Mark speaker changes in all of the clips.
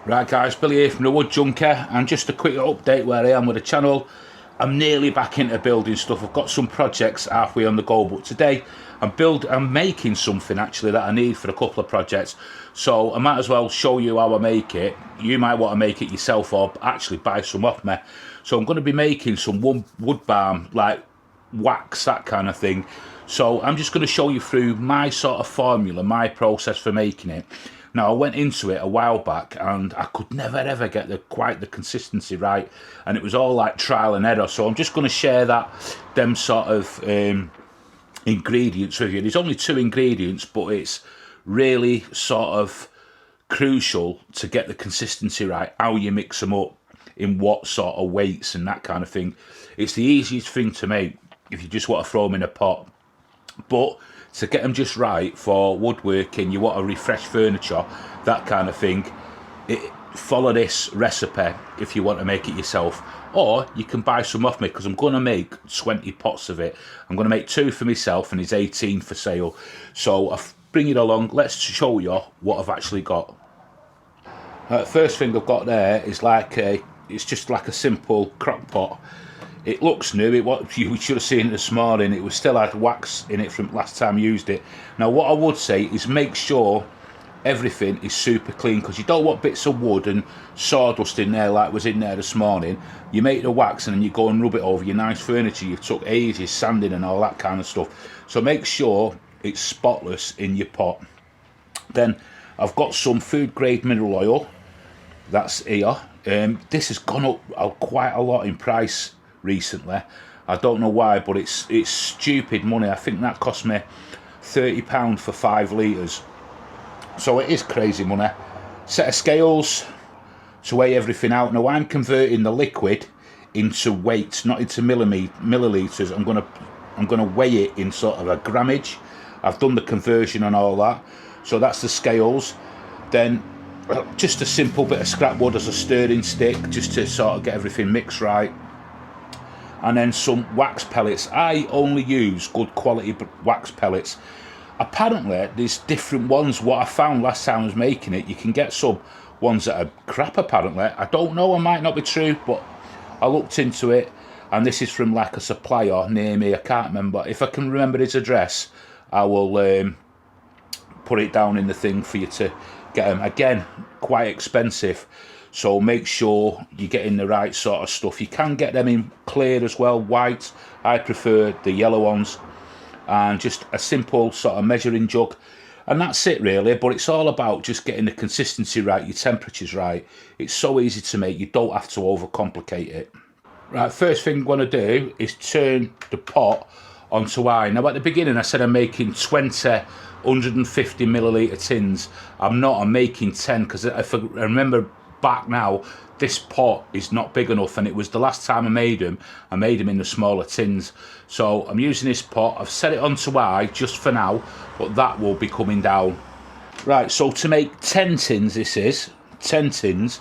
Speaker 1: Right guys, Billy here from the Wood Junki, and just a quick update where I am with the channel. I'm nearly back into building stuff. I've got some projects halfway on the go, but today I'm making something actually that I need for a couple of projects. So I might as well show you how I make it. You might want to make it yourself or actually buy some off me. So I'm going to be making some wood balm, like wax, that kind of thing. So I'm just going to show you through my sort of formula, my process for making it. Now, I went into it a while back and I could never ever get quite the consistency right, and it was all like trial and error. So I'm just going to share them sort of ingredients with you. There's only 2 ingredients, but it's really sort of crucial to get the consistency right, how you mix them up, in what sort of weights and that kind of thing. It's the easiest thing to make if you just want to throw them in a pot. But to get them just right for woodworking, you want to refresh furniture, that kind of thing, follow this recipe if you want to make it yourself. Or you can buy some off me, because I'm going to make 20 pots of it. I'm going to make 2 for myself and there's 18 for sale. So I'll bring it along. Let's show you what I've actually got. First thing I've got there is it's just like a simple crock pot. It looks new. You should have seen it this morning. It was still had wax in it from last time I used it. Now what I would say is make sure everything is super clean, because you don't want bits of wood and sawdust in there like was in there this morning. You make the wax and then you go and rub it over your nice furniture. You took ages sanding and all that kind of stuff. So make sure it's spotless in your pot. Then I've got some food grade mineral oil. That's here. This has gone up quite a lot in price recently. I don't know why, but it's stupid money. I think that cost me £30 for 5 litres. So it is crazy money. Set of scales to weigh everything out. Now I'm converting the liquid into weight, not into millilitres. I'm gonna weigh it in sort of a grammage. I've done the conversion and all that. So that's the scales. Then just a simple bit of scrap wood as a stirring stick, just to sort of get everything mixed right. And then some wax pellets. I only use good quality wax pellets. Apparently there's different ones. What I found last time I was making it, you can get some ones that are crap apparently. I don't know, it might not be true, but I looked into it, and this is from like a supplier near me. I can't remember. If I can remember his address, I will put it down in the thing for you to get them. Again, quite expensive. So make sure you're getting the right sort of stuff. You can get them in clear as well, white. I prefer the yellow ones. And just a simple sort of measuring jug. And that's it really, but it's all about just getting the consistency right, your temperatures right. It's so easy to make, you don't have to overcomplicate it. Right, first thing I'm going to do is turn the pot onto high. Now at the beginning I said I'm making 20 150 millilitre tins. I'm not, I'm making 10, because if I remember back now, this pot is not big enough, and it was the last time I made them in the smaller tins. So I'm using this pot. I've set it onto high just for now, but that will be coming down. Right, so to make 10 tins, this is 10 tins,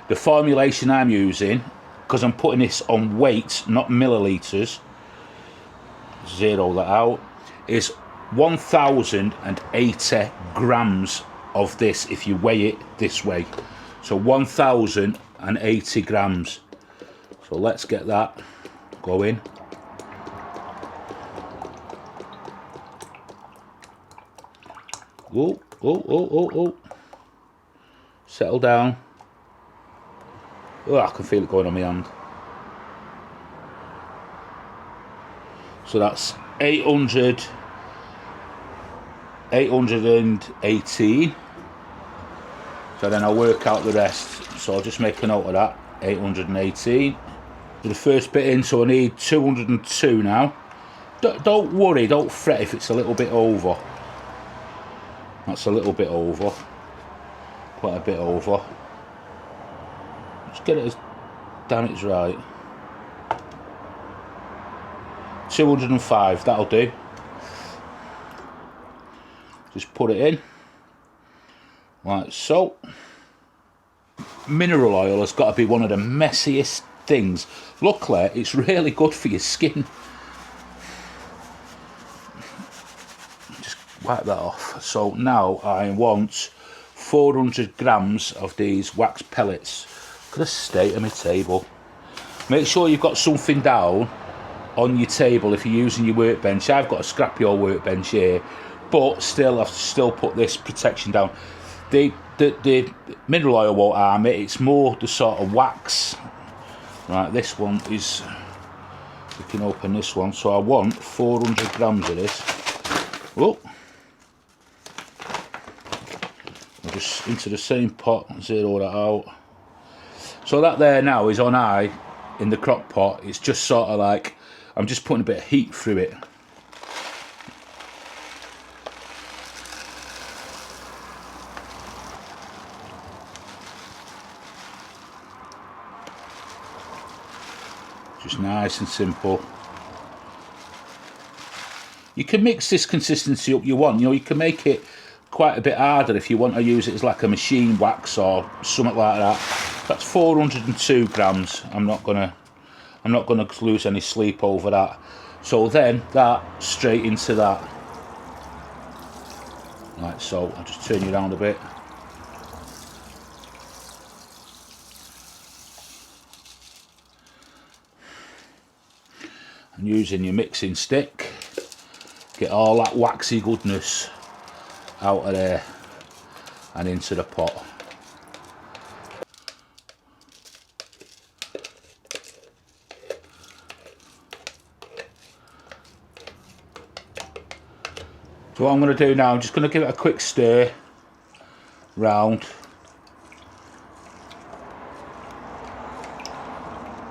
Speaker 1: the formulation I'm using, because I'm putting this on weight, not millilitres, zero that out, is 1080 grams of this if you weigh it this way. So 1080 grams. So let's get that going. Oh. Settle down. Oh, I can feel it going on my hand. So that's 818. So then I'll work out the rest. So I'll just make a note of that. 818. The first bit in, so I need 202 now. Don't worry, don't fret if it's a little bit over. That's a little bit over. Quite a bit over. Just get it as damn it's right. 205, that'll do. Just put it in. Like so. Mineral oil has got to be one of the messiest things. Luckily, it's really good for your skin. Just wipe that off. So now I want 400 grams of these wax pellets. Look at the state of my table. Make sure you've got something down on your table if you're using your workbench. I've got a scrappy old workbench here, but still I've still put this protection down. The mineral oil won't harm it, it's more the sort of wax. Right, this one is, we can open this one, so I want 400 grams of this. Oh, just into the same pot, zero that out. So that there now is on high in the crock pot. It's just sort of like, I'm just putting a bit of heat through it. Just nice and simple. You can mix this consistency up you want, you know, you can make it quite a bit harder if you want to use it as like a machine wax or something like that. That's 402 grams. I'm not gonna lose any sleep over that. So then that straight into that. Like so. I'll just turn you around a bit. And using your mixing stick, get all that waxy goodness out of there and into the pot. So what I'm going to do now, I'm just going to give it a quick stir round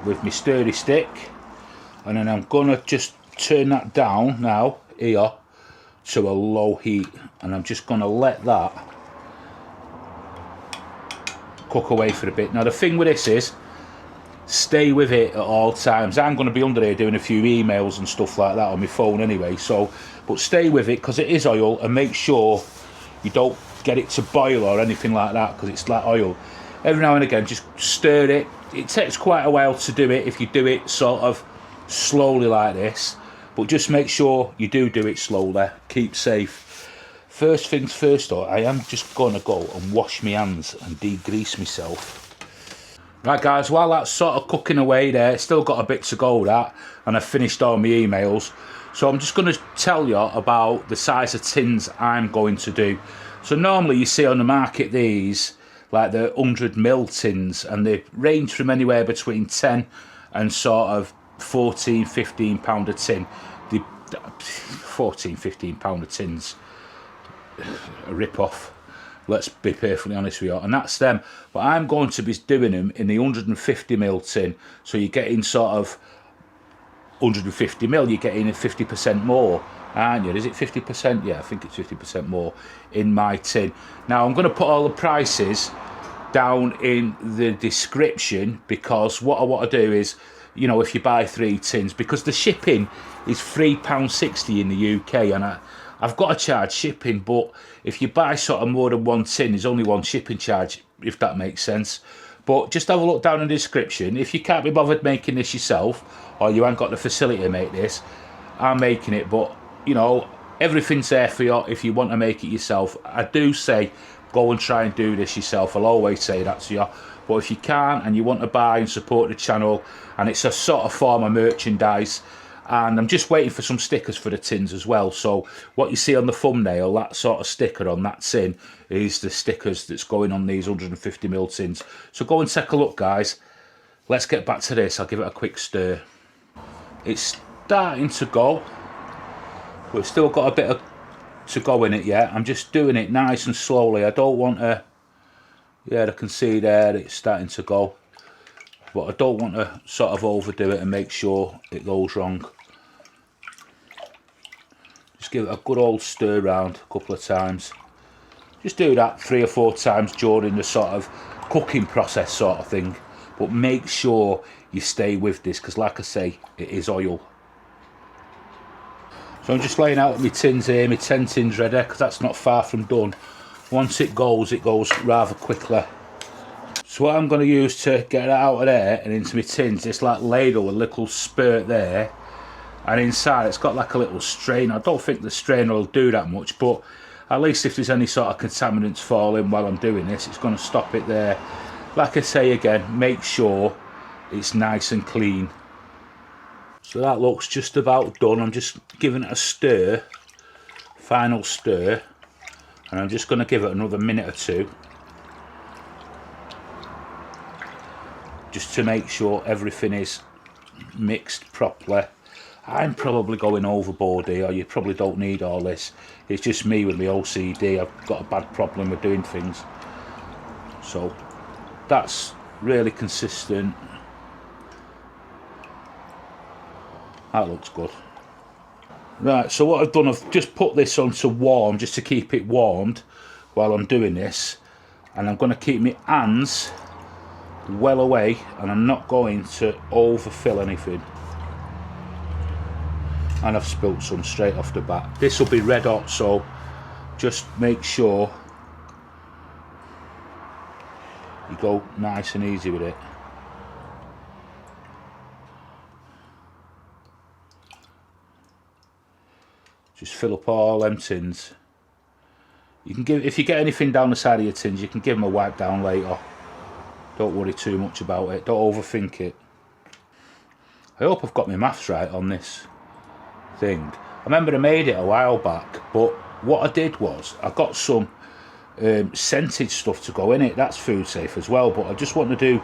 Speaker 1: with my stirry stick, and then I'm going to just turn that down now here to a low heat, and I'm just going to let that cook away for a bit. Now the thing with this is, stay with it at all times. I'm going to be under here doing a few emails and stuff like that on my phone anyway, so but stay with it because it is oil, and make sure you don't get it to boil or anything like that because it's like oil. Every now and again just stir it. It takes quite a while to do it if you do it sort of slowly like this, but just make sure you do it slowly. Keep safe. First things first though, I am just going to go and wash my hands and degrease myself. Right guys, while that's sort of cooking away there, it's still got a bit to go that, and I've finished all my emails. So I'm just going to tell you about the size of tins I'm going to do. So normally you see on the market these, like the 100ml tins, and they range from anywhere between 10 and sort of 14, 15 pound a tin. The 14, 15 pound a tins, a rip-off. Let's be perfectly honest with you, and that's them. But I'm going to be doing them in the 150ml tin, so you're getting sort of 150ml, you're getting 50% more, aren't you? Is it 50%? Yeah, I think it's 50% more in my tin. Now I'm going to put all the prices down in the description, because what I want to do is, you know, if you buy 3 tins, because the shipping is £3.60 in the UK, and I've got to charge shipping, but if you buy sort of more than 1 tin, there's only 1 shipping charge, if that makes sense. But just have a look down in the description. If you can't be bothered making this yourself, or you ain't got the facility to make this, I'm making it. But you know, everything's there for you if you want to make it yourself. I do say go and try and do this yourself. I'll always say that to you. But if you can't and you want to buy and support the channel, and it's a sort of form of merchandise, and I'm just waiting for some stickers for the tins as well. So what you see on the thumbnail, that sort of sticker on that tin, is the stickers that's going on these 150ml tins. So go and take a look guys. Let's get back to this. I'll give it a quick stir. It's starting to go, but it's still got a bit to go in it yet. I'm just doing it nice and slowly. I don't want to, yeah, I can see there it's starting to go, but I don't want to sort of overdo it and make sure it goes wrong. Just give it a good old stir round a couple of times. Just do that 3 or 4 times during the sort of cooking process sort of thing, but make sure you stay with this, because like I say, it is oil. So I'm just laying out my tins here, my 10 tins ready, because that's not far from done. Once it goes rather quickly. So what I'm going to use to get it out of there and into my tins, this like ladle, a little spurt there, and inside it's got like a little strainer. I don't think the strainer will do that much, but At least if there's any sort of contaminants falling while I'm doing this, it's going to stop it there. Like I say again, make sure it's nice and clean. So that looks just about done. I'm just giving it a stir, final stir, and I'm just going to give it another minute or two, just to make sure everything is mixed properly. I'm probably going overboard here. You probably don't need all this. It's just me with my OCD. I've got a bad problem with doing things. So that's really consistent. That looks good. Right, so what I've done, I've just put this on to warm, just to keep it warmed while I'm doing this. And I'm going to keep my hands well away, and I'm not going to overfill anything. And I've spilt some straight off the bat. This will be red hot, so just make sure you go nice and easy with it. Just fill up all them tins. You can give, if you get anything down the side of your tins, you can give them a wipe down later. Don't worry too much about it. Don't overthink it. I hope I've got my maths right on this thing. I remember I made it a while back, but what I did was I got some scented stuff to go in it. That's food safe as well, but I just want to do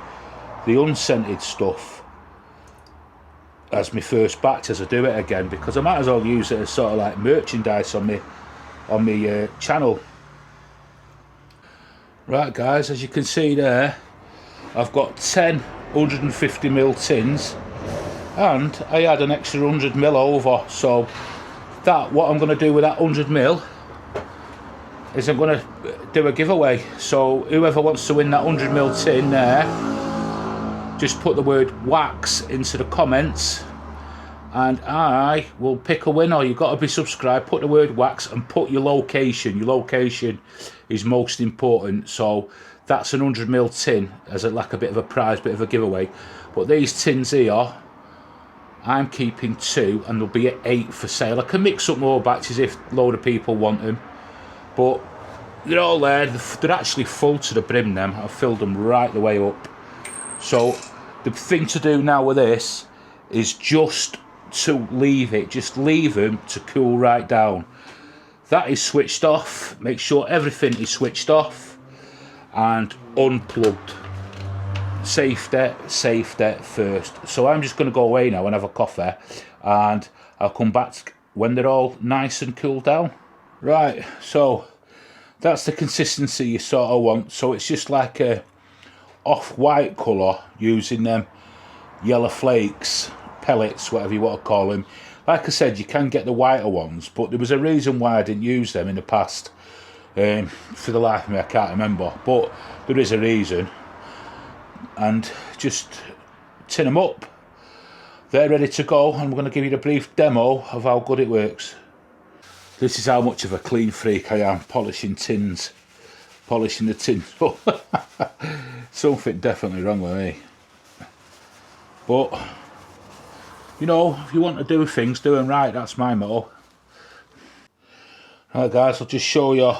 Speaker 1: the unscented stuff as my first batch as I do it again, because I might as well use it as sort of like merchandise on my channel. Right guys, as you can see there, I've got 10 150ml tins, and I had an extra 100ml over, so that, what I'm going to do with that 100ml is I'm going to do a giveaway. So whoever wants to win that 100ml tin there, just put the word wax into the comments and I will pick a winner. You've got to be subscribed, put the word wax and put your location. Your location is most important. So that's an 100ml tin as like a bit of a prize, bit of a giveaway. But these tins here, I'm keeping 2 and there'll be 8 for sale. I can mix up more batches if a load of people want them, but they're all there. They're actually full to the brim them. I've filled them right the way up. So the thing to do now with this is just to leave it, just leave them to cool right down. That is switched off. Make sure everything is switched off and unplugged. Safety first. So I'm just going to go away now and have a coffee, and I'll come back when they're all nice and cooled down. Right, so that's the consistency you sort of want. So it's just like a off-white colour using them yellow flakes, pellets, whatever you want to call them. Like I said, you can get the whiter ones, but there was a reason why I didn't use them in the past. For the life of me, I can't remember, but there is a reason. And just tin them up. They're ready to go, and I'm going to give you a brief demo of how good it works. This is how much of a clean freak I am, polishing tins. Polishing the tins. Something definitely wrong with me. But, you know, if you want to do things, do them right. That's my motto. Right guys, I'll just show you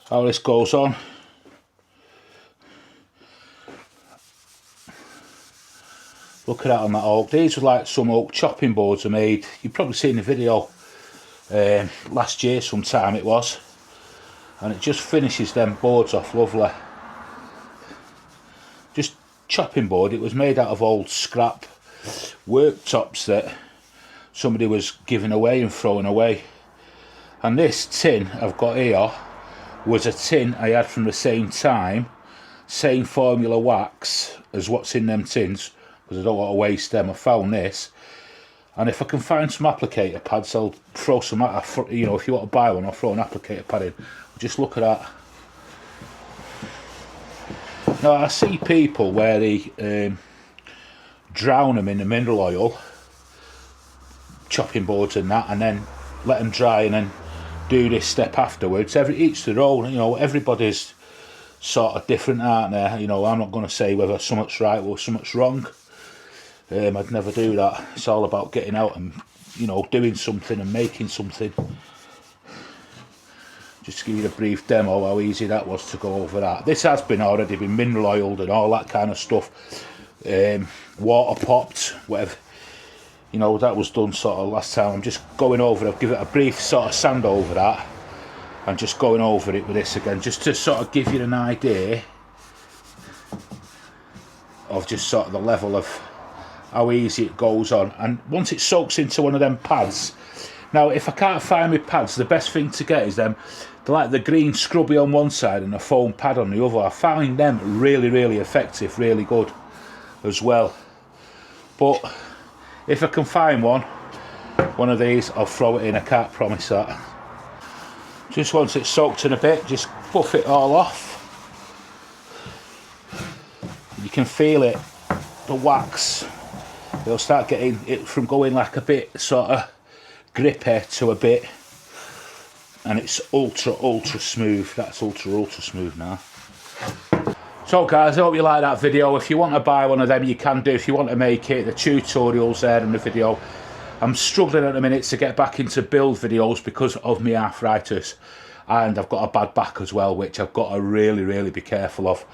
Speaker 1: how this goes on. Look at that on that oak. These are like some oak chopping boards I made. You've probably seen the video last year sometime it was. And it just finishes them boards off lovely. Just chopping board. It was made out of old scrap worktops that somebody was giving away and throwing away. And this tin I've got here was a tin I had from the same time, same formula wax as what's in them tins, because I don't want to waste them. I found this, and if I can find some applicator pads, I'll throw some, you know, if you want to buy one, I'll throw an applicator pad in. Just look at that. Now I see people where they drown them in the mineral oil, chopping boards and that, and then let them dry and then do this step afterwards. Each their own, you know, everybody's sort of different, aren't they? You know, I'm not going to say whether something's right or something's wrong. I'd never do that. It's all about getting out and, you know, doing something and making something. Just to give you a brief demo how easy that was to go over that. This has been already been mineral oiled and all that kind of stuff, water popped, whatever, you know, that was done sort of last time. I'm just going over it, I'll give it a brief sort of sand over that, and just going over it with this again, just to sort of give you an idea of just sort of the level of how easy it goes on. And once it soaks into one of them pads, now if I can't find my pads, the best thing to get is them, they're like the green scrubby on one side and a foam pad on the other. I find them really effective, really good as well. But if I can find one of these, I'll throw it in. I can't promise that. Just once it's soaked in a bit, just buff it all off. You can feel it, the wax. It'll start getting it from going like a bit sort of grippy to a bit, and it's ultra smooth. That's ultra smooth now. So guys, I hope you like that video. If you want to buy one of them, you can do. If you want to make it, the tutorial's there in the video. I'm struggling at the minute to get back into build videos because of my arthritis, and I've got a bad back as well, which I've got to really be careful of.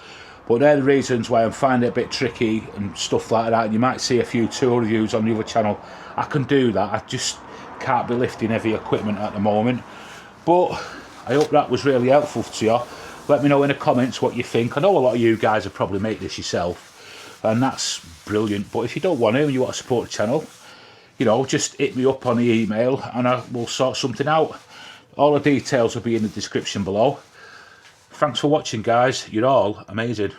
Speaker 1: But they're the reasons why I'm finding it a bit tricky and stuff like that. You might see a few tool reviews on the other channel. I can do that, I just can't be lifting heavy equipment at the moment. But I hope that was really helpful to you. Let me know in the comments what you think. I know a lot of you guys have probably made this yourself, and that's brilliant. But if you don't want to and you want to support the channel, you know, just hit me up on the email and I will sort something out. All the details will be in the description below. Thanks for watching, guys. You're all amazing.